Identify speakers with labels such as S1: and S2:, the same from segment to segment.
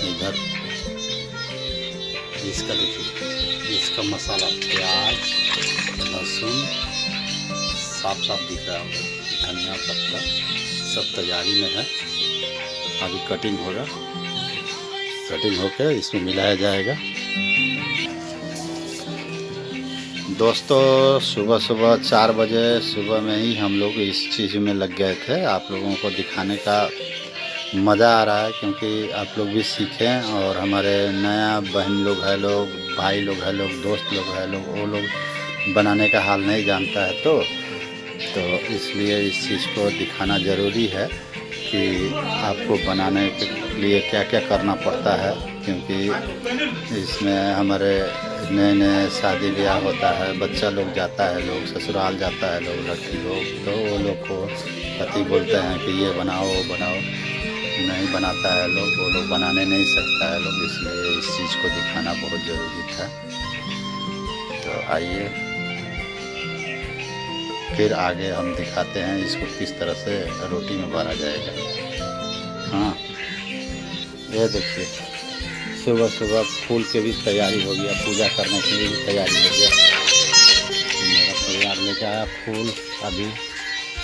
S1: इधर इसका देखिए, इसका मसाला प्याज लहसुन साफ साफ दिख रहा होगा, धनिया पत्ता सब तैयारी में है। अभी कटिंग होगा, कटिंग होकर इसमें मिलाया जाएगा। दोस्तों सुबह सुबह 4 बजे सुबह में ही हम लोग इस चीज़ में लग गए थे। आप लोगों को दिखाने का मज़ा आ रहा है क्योंकि आप लोग भी सीखें और हमारे नया बहन लोग है, लोग भाई लोग है, लोग दोस्त लोग है, लोग वो लोग बनाने का हाल नहीं जानता है तो इसलिए इस चीज़ को दिखाना ज़रूरी है कि आपको बनाने के लिए क्या क्या करना पड़ता है। क्योंकि इसमें हमारे नए नए शादी ब्याह होता है, बच्चा लोग जाता है, लोग ससुराल जाता है, लोग लड़की लोग, तो वो लोग को पति बोलते हैं कि ये बनाओ वो बनाओ, नहीं बनाता है लोग, वो लोग बनाने नहीं सकता है लोग, इसलिए इस चीज़ को दिखाना बहुत ज़रूरी था। तो आइए फिर आगे हम दिखाते हैं इसको किस तरह से रोटी में भरा जाएगा। हाँ ये देखिए, सुबह सुबह फूल के भी तैयारी हो गया, पूजा करने के लिए भी तैयारी हो गया। मेरा परिवार लेके आया फूल,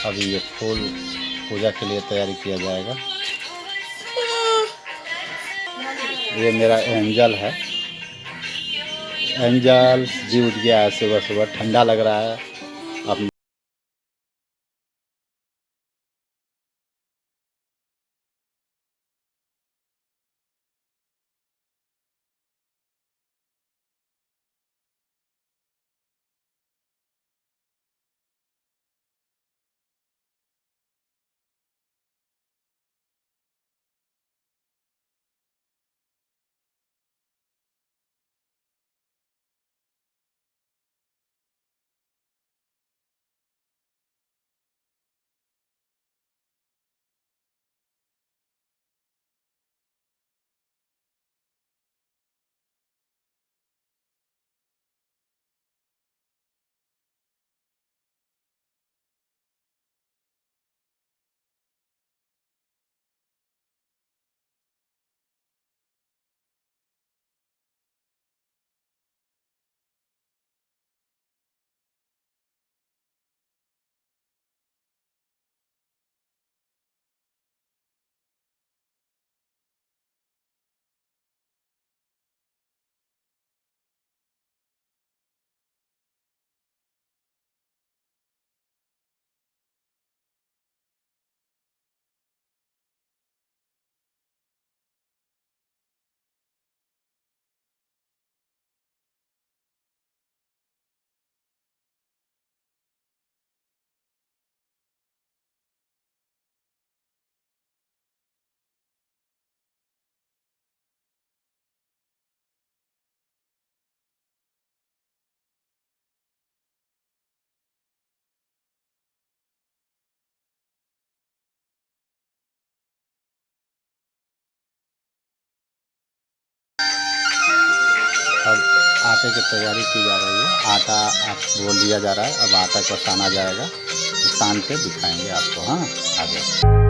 S1: अभी ये फूल पूजा के लिए तैयारी किया जाएगा। ये मेरा एंजल है, एंजल जी उठ गया है सुबह सुबह, ठंडा लग रहा है। अब आटे की तैयारी की जा रही है। आटा आप वो लिया जा रहा है, अब आटा को साना जाएगा, सान के दिखाएंगे आपको। हाँ, आगे।